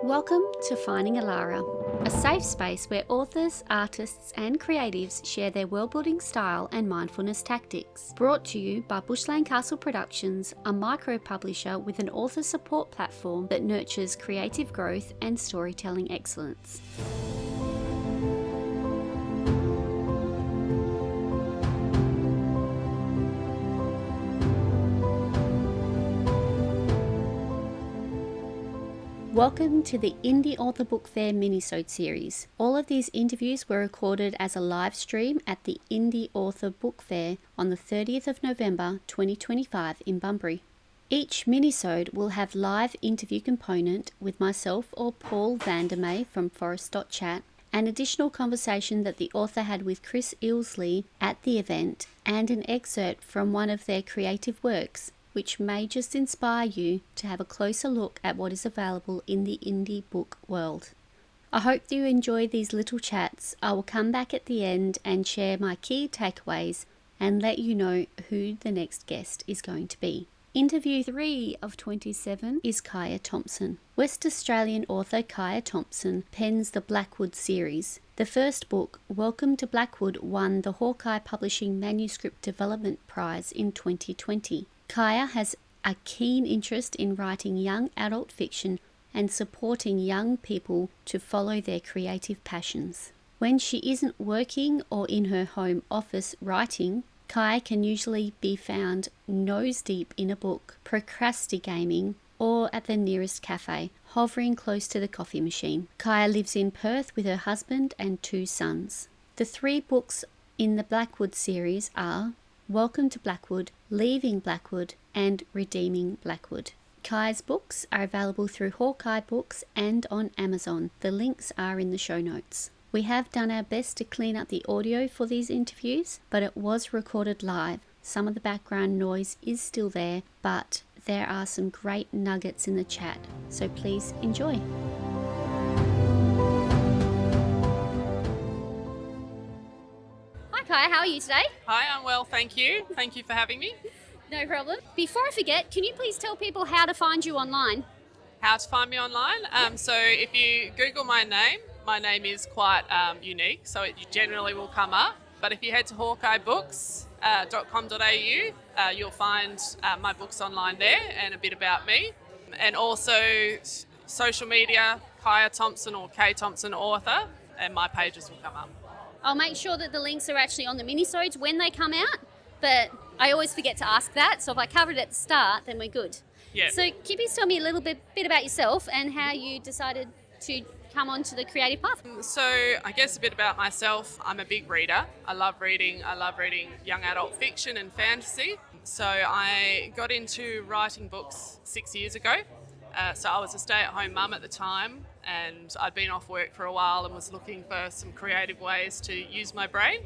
Welcome to Finding Alara, a safe space where authors, artists, and creatives share their world-building style and mindfulness tactics. Brought to you by Bushland Castle Productions, a micro-publisher with an author support platform that nurtures creative growth and storytelling excellence. Welcome to the Indie Author Book Fair Minisode series. All of these interviews were recorded as a live stream at the Indie Author Book Fair on the 30th of November 2025 in Bunbury. Each minisode will have live interview component with myself or Paul Vandermeer from Forest.chat, an additional conversation that the author had with Chris Ilsley at the event, and an excerpt from one of their creative works, which may just inspire you to have a closer look at what is available in the indie book world. I hope you enjoy these little chats. I will come back at the end and share my key takeaways and let you know who the next guest is going to be. Interview 3 of 27 is Khaiah Thomson. West Australian author Khaiah Thomson pens the Blackwood series. The first book, Welcome to Blackwood, won the Hawkeye Publishing Manuscript Development Prize in 2020. Khaiah has a keen interest in writing young adult fiction and supporting young people to follow their creative passions. When she isn't working or in her home office writing, Khaiah can usually be found nose deep in a book, procrastinating, or at the nearest cafe, hovering close to the coffee machine. Khaiah lives in Perth with her husband and 2 sons. The 3 books in the Blackwood series are Welcome to Blackwood, Leaving Blackwood, and Redeeming Blackwood. Khaiah's books are available through Hawkeye Books and on Amazon. The links are in the show notes. We have done our best to clean up the audio for these interviews, but it was recorded live. Some of the background noise is still there, but there are some great nuggets in the chat, so please enjoy. Hi Khaiah, how are you today? Hi, I'm well, thank you. Thank you for having me. No problem. Before I forget, can you please tell people how to find you online? How to find me online? So if you Google my name is quite unique, so it generally will come up. But if you head to hawkeyebooks.com.au, you'll find my books online there and a bit about me. And also social media, Khaiah Thomson or K Thomson author, and my pages will come up. I'll make sure that the links are actually on the minisodes when they come out, but I always forget to ask that, so if I covered it at the start, then we're good. Yeah. So can you please tell me a little bit about yourself and how you decided to come onto the creative path? So I guess a bit about myself. I'm a big reader. I love reading young adult fiction and fantasy. So I got into writing books 6 years ago. So I was a stay-at-home mum at the time, and I'd been off work for a while and was looking for some creative ways to use my brain,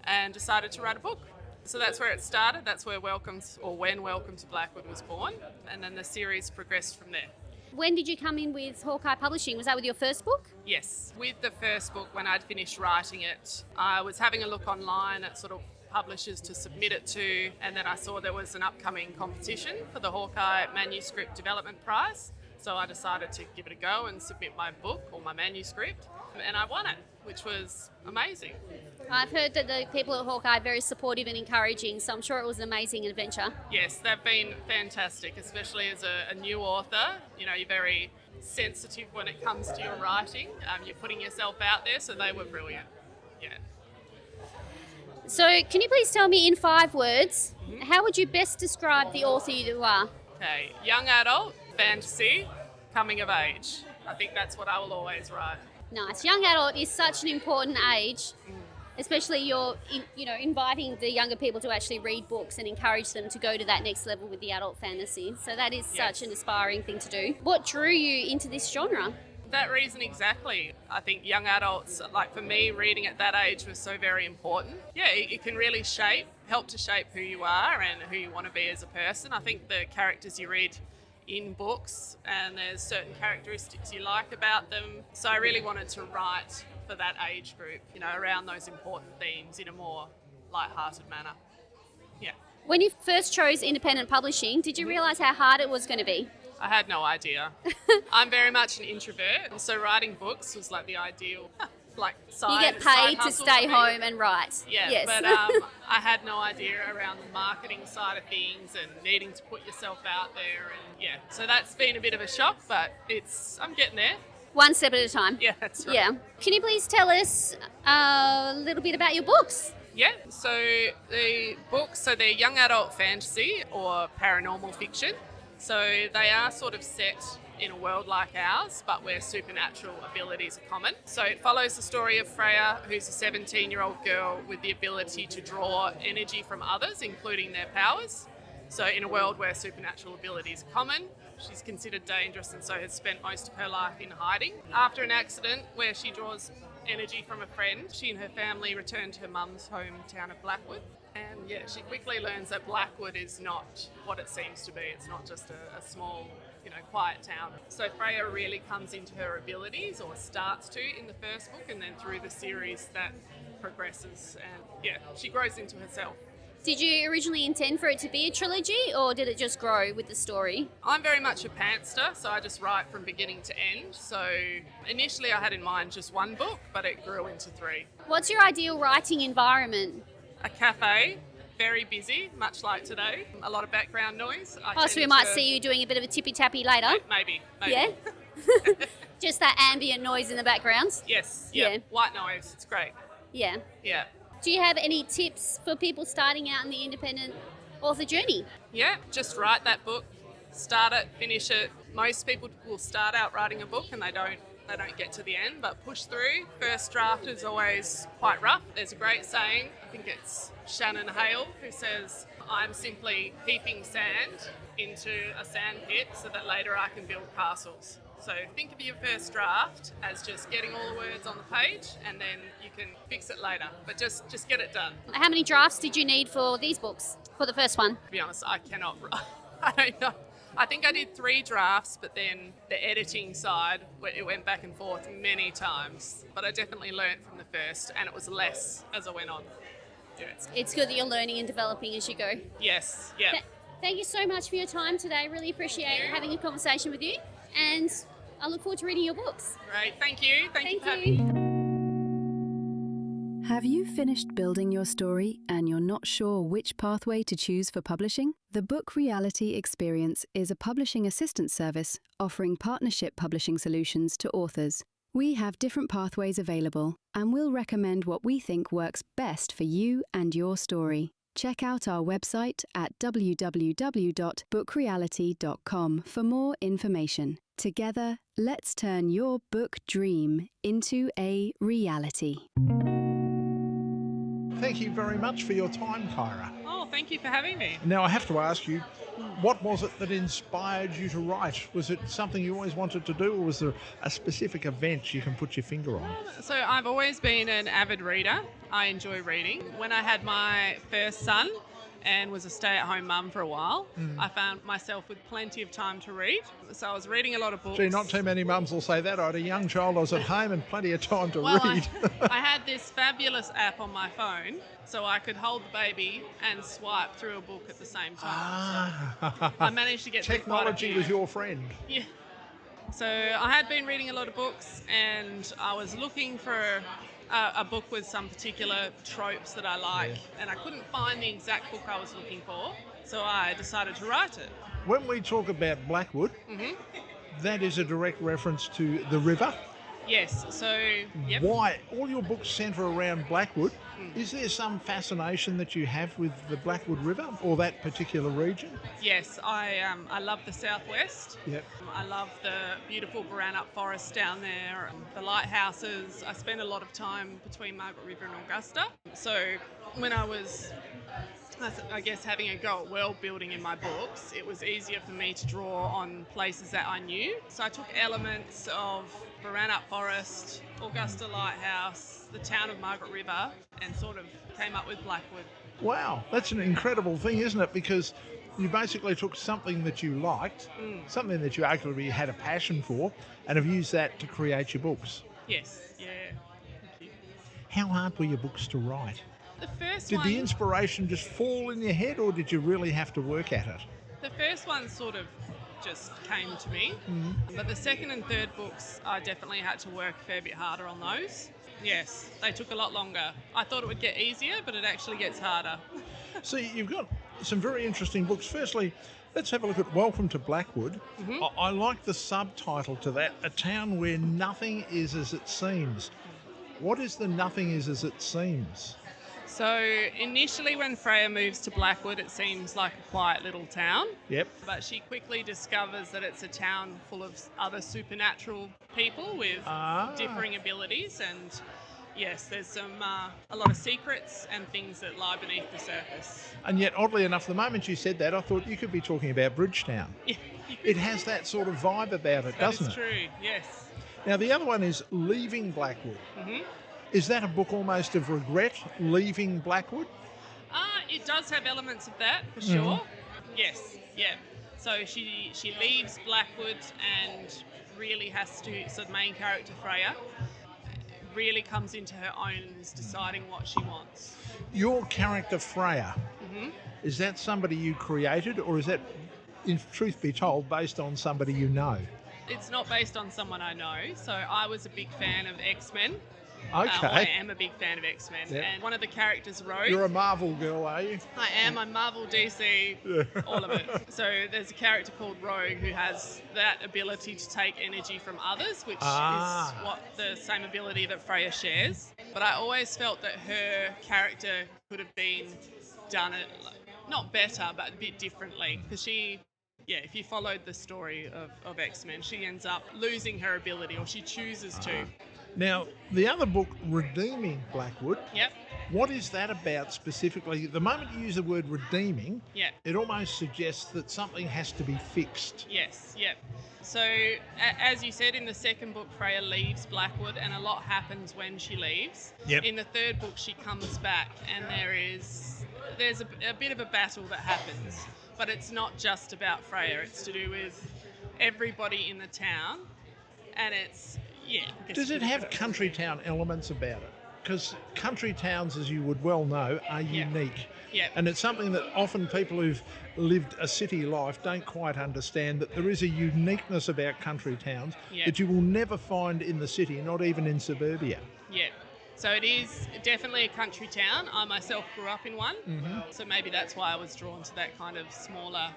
and decided to write a book. So that's where it started. That's where when Welcome to Blackwood was born, and then the series progressed from there. When did you come in with Hawkeye Publishing? Was that with your first book? Yes, with the first book, when I'd finished writing it, I was having a look online at sort of publishers to submit it to, and then I saw there was an upcoming competition for the Hawkeye Manuscript Development Prize. So I decided to give it a go and submit my book or my manuscript, and I won it, which was amazing. I've heard that the people at Hawkeye are very supportive and encouraging, so I'm sure it was an amazing adventure. Yes, they've been fantastic, especially as a new author. You know, you're very sensitive when it comes to your writing. You're putting yourself out there, so they were brilliant. Yeah. So can you please tell me in 5 words, how would you best describe the author you are? Okay, young adult, fantasy, coming of age. I think that's what I will always write. Nice. Young adult is such an important age, especially you're inviting the younger people to actually read books and encourage them to go to that next level with the adult fantasy. So that is such an inspiring thing to do. What drew you into this genre? That reason exactly. I think young adults, like for me, reading at that age was so very important. Yeah, it can really help to shape who you are and who you want to be as a person. I think the characters you read in books, and there's certain characteristics you like about them. So I really wanted to write for that age group, around those important themes in a more light-hearted manner. Yeah. When you first chose independent publishing, did you realise how hard it was going to be? I had no idea. I'm very much an introvert, so writing books was like the ideal, like side. You get paid to hustle stay for me. home and write. Yeah, yes. but I had no idea around the marketing side of things and needing to put yourself out there, and yeah, so that's been a bit of a shock, but I'm getting there. One step at a time. Yeah, that's right. Yeah. Can you please tell us a little bit about your books? Yeah, so the books, they're young adult fantasy or paranormal fiction. So they are sort of set in a world like ours, but where supernatural abilities are common. So it follows the story of Khaiah, who's a 17-year-old girl with the ability to draw energy from others, including their powers. So in a world where supernatural abilities are common, she's considered dangerous and so has spent most of her life in hiding. After an accident where she draws energy from a friend, she and her family return to her mum's hometown of Blackwood. And yeah, she quickly learns that Blackwood is not what it seems to be. It's not just a small, quiet town. So Khaiah really comes into her abilities, or starts to, in the first book, and then through the series that progresses. And yeah, she grows into herself. Did you originally intend for it to be a trilogy, or did it just grow with the story? I'm very much a pantster, so I just write from beginning to end. So initially I had in mind just one book, but it grew into 3. What's your ideal writing environment? A cafe, very busy, much like today. A lot of background noise. So we might see you doing a bit of a tippy-tappy later? Maybe. Yeah? Just that ambient noise in the background? Yes, yeah. White noise, it's great. Yeah. Yeah. Do you have any tips for people starting out in the independent author journey? Yeah, just write that book, start it, finish it. Most people will start out writing a book and they don't get to the end, but push through. First draft is always quite rough. There's a great saying, I think it's Shannon Hale, who says, "I'm simply heaping sand into a sand pit so that later I can build castles." So think of your first draft as just getting all the words on the page, and then you can fix it later. But just get it done. How many drafts did you need for these books, for the first one? To be honest, I cannot. I don't know. I think I did 3 drafts, but then the editing side, it went back and forth many times. But I definitely learnt from the first, and it was less as I went on. Yeah. It's good that you're learning and developing as you go. Yes, yeah. Thank you so much for your time today. Really appreciate having a conversation with you, and I look forward to reading your books. Great, thank you. Thank you. you. Have you finished building your story and you're not sure which pathway to choose for publishing? The Book Reality Experience is a publishing assistance service offering partnership publishing solutions to authors. We have different pathways available, and we'll recommend what we think works best for you and your story. Check out our website at www.bookreality.com for more information. Together, let's turn your book dream into a reality. Thank you very much for your time, Khaiah. Oh, thank you for having me. Now, I have to ask you, what was it that inspired you to write? Was it something you always wanted to do, or was there a specific event you can put your finger on? So I've always been an avid reader. I enjoy reading. When I had my first son and was a stay-at-home mum for a while, I found myself with plenty of time to read. So I was reading a lot of books. Gee, not too many mums will say that. I had a young child, I was at home and plenty of time to read. I had this fabulous app on my phone, so I could hold the baby and swipe through a book at the same time. So I managed to get Technology was your friend. Yeah. So I had been reading a lot of books, and I was looking for a book with some particular tropes that I like, and I couldn't find the exact book I was looking for, so I decided to write it. When we talk about Blackwood, that is a direct reference to the river. Yes, so, yep. Why? All your books centre around Blackwood. Is there some fascination that you have with the Blackwood River or that particular region? Yes, I love the southwest. Yep. I love the beautiful Baranup forest down there, the lighthouses. I spend a lot of time between Margaret River and Augusta. So when I was, I guess, having a go at world building in my books, it was easier for me to draw on places that I knew. So I took elements of Baranup Forest, Augusta Lighthouse, the town of Margaret River, and sort of came up with Blackwood. Wow, that's an incredible thing, isn't it? Because you basically took something that you liked, something that you arguably had a passion for, and have used that to create your books. Yes, yeah. Thank you. How hard were your books to write? The first Did one... the inspiration just fall in your head, or did you really have to work at it? The first one sort of just came to me. But the second and third books, I definitely had to work a fair bit harder on those. Yes, they took a lot longer. I thought it would get easier, but it actually gets harder. So you've got some very interesting books. Firstly, let's have a look at Welcome to Blackwood. I like the subtitle to that, A Town Where Nothing Is As It Seems. What is the nothing is as it seems? So initially when Freya moves to Blackwood, it seems like a quiet little town. Yep. But she quickly discovers that it's a town full of other supernatural people with differing abilities, and yes, there's a lot of secrets and things that lie beneath the surface. And yet, oddly enough, the moment you said that, I thought you could be talking about Bridgetown. Yeah, It has that sort of vibe about it, doesn't it? That is true, yes. Now, the other one is Leaving Blackwood. Is that a book almost of regret, leaving Blackwood? It does have elements of that, for sure. Yes, yeah. So she leaves Blackwood and really has to, so the main character, Freya, really comes into her own and is deciding what she wants. Your character, Freya, is that somebody you created, or is that, in truth be told, based on somebody you know? It's not based on someone I know. So I was a big fan of X-Men. Okay. I am a big fan of X-Men. Yep. And one of the characters, Rogue. You're a Marvel girl, are you? I am. I'm Marvel, DC, all of it. So there's a character called Rogue who has that ability to take energy from others, which is what the same ability that Freya shares. But I always felt that her character could have been done it, not better, but a bit differently. Because if you followed the story of X-Men, she ends up losing her ability, or she chooses to. Now, the other book, Redeeming Blackwood, Yep. what is that about specifically? The moment you use the word redeeming, Yep. it almost suggests that something has to be fixed. Yes, yep. So, as you said, in the second book, Freya leaves Blackwood, and a lot happens when she leaves. Yep. In the third book, she comes back, and there's a bit of a battle that happens. But it's not just about Freya, it's to do with everybody in the town, and it's, Does it have country town elements about it? Because country towns, as you would well know, are unique. Yeah. And it's something that often people who've lived a city life don't quite understand, that there is a uniqueness about country towns that you will never find in the city, not even in suburbia. Yeah. So it is definitely a country town. I myself grew up in one, so maybe that's why I was drawn to that kind of smaller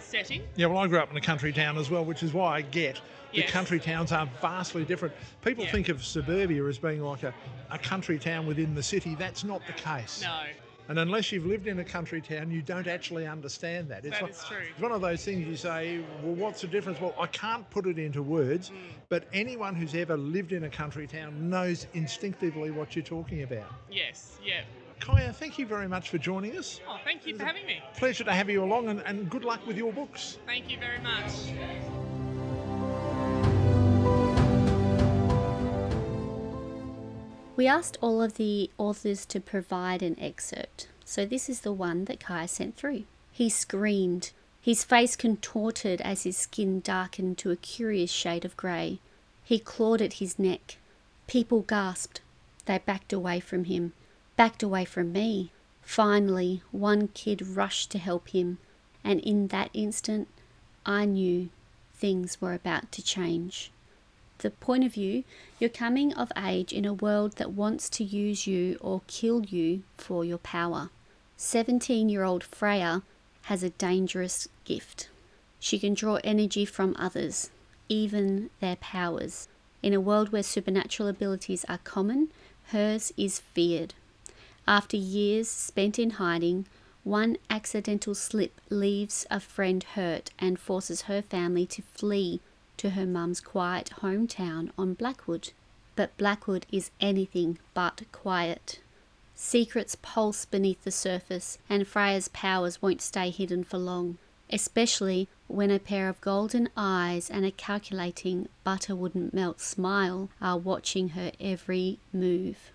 setting. Yeah, well, I grew up in a country town as well, which is why I get the Yes. country towns are vastly different. People think of suburbia as being like a country town within the city. That's not the case. No. And unless you've lived in a country town, you don't actually understand that. That is true. It's one of those things you say, well, what's the difference? Well, I can't put it into words, but anyone who's ever lived in a country town knows instinctively what you're talking about. Yes, yeah. Khaiah, thank you very much for joining us. Oh, thank you for having me. Pleasure to have you along, and good luck with your books. Thank you very much. We asked all of the authors to provide an excerpt, so this is the one that Khaiah sent through. He screamed, his face contorted as his skin darkened to a curious shade of grey. He clawed at his neck. People gasped. They backed away from him, backed away from me. Finally, one kid rushed to help him, and in that instant, I knew things were about to change. The point of view, you're coming of age in a world that wants to use you or kill you for your power. 17-year-old Freya has a dangerous gift. She can draw energy from others, even their powers. In a world where supernatural abilities are common, hers is feared. After years spent in hiding, one accidental slip leaves a friend hurt and forces her family to flee to her mum's quiet hometown on Blackwood. But Blackwood is anything but quiet. Secrets pulse beneath the surface, and Freya's powers won't stay hidden for long, especially when a pair of golden eyes and a calculating butter-wouldn't-melt smile are watching her every move.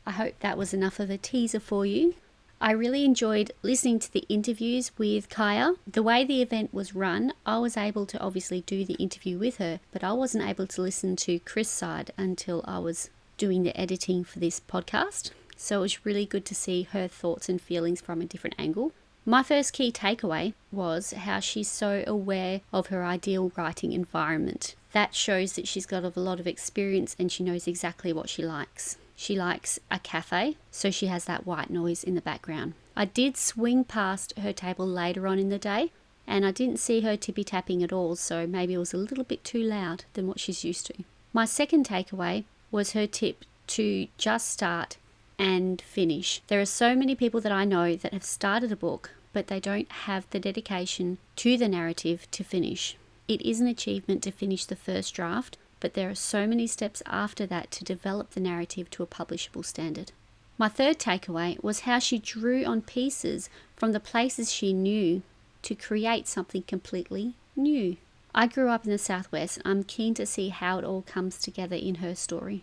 I hope that was enough of a teaser for you. I really enjoyed listening to the interviews with Khaiah. The way the event was run, I was able to obviously do the interview with her, but I wasn't able to listen to Chris' side until I was doing the editing for this podcast. So it was really good to see her thoughts and feelings from a different angle. My first key takeaway was how she's so aware of her ideal writing environment. That shows that she's got a lot of experience and she knows exactly what she likes. She likes a cafe, so she has that white noise in the background. I did swing past her table later on in the day, and I didn't see her tippy-tapping at all, so maybe it was a little bit too loud than what she's used to. My second takeaway was her tip to just start and finish. There are so many people that I know that have started a book, but they don't have the dedication to the narrative to finish. It is an achievement to finish the first draft, but there are so many steps after that to develop the narrative to a publishable standard. My third takeaway was how she drew on pieces from the places she knew to create something completely new. I grew up in the Southwest. I'm keen to see how it all comes together in her story.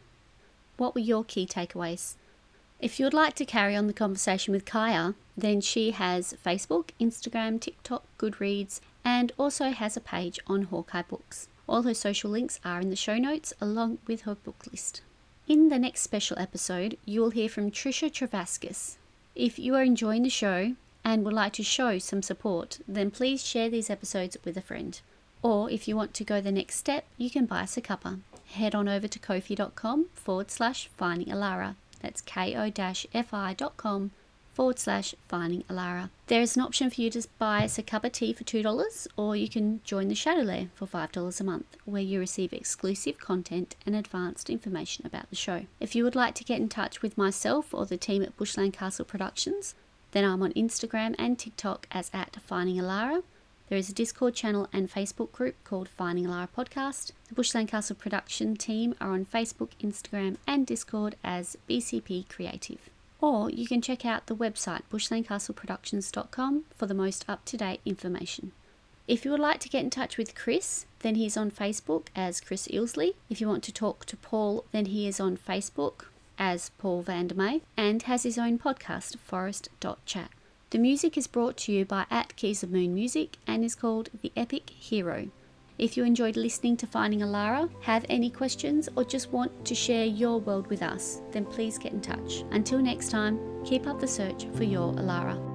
What were your key takeaways? If you would like to carry on the conversation with Khaiah, then she has Facebook, Instagram, TikTok, Goodreads, and also has a page on Hawkeye Books. All her social links are in the show notes along with her book list. In the next special episode, you will hear from Trisha Travaskis. If you are enjoying the show and would like to show some support, then please share these episodes with a friend. Or if you want to go the next step, you can buy us a cuppa. Head on over to ko-fi.com/Finding Alara. That's ko-fi.com/Finding Alara. There is an option for you to buy us a cup of tea for $2, or you can join the Shadow Lair for $5 a month, where you receive exclusive content and advanced information about the show. If you would like to get in touch with myself or the team at Bushland Castle Productions, then I'm on Instagram and TikTok as @Finding Alara. There is a Discord channel and Facebook group called Finding Alara Podcast. The Bushland Castle production team are on Facebook, Instagram and Discord as BCP Creative. Or you can check out the website bushlandcastleproductions.com for the most up-to-date information. If you would like to get in touch with Chris, then he's on Facebook as Chris Ilsley. If you want to talk to Paul, then he is on Facebook as Paul Vandermeer and has his own podcast, Forest.chat. The music is brought to you by @Keys of Moon Music and is called The Epic Hero. If you enjoyed listening to Finding Alara, have any questions, or just want to share your world with us, then please get in touch. Until next time, keep up the search for your Alara.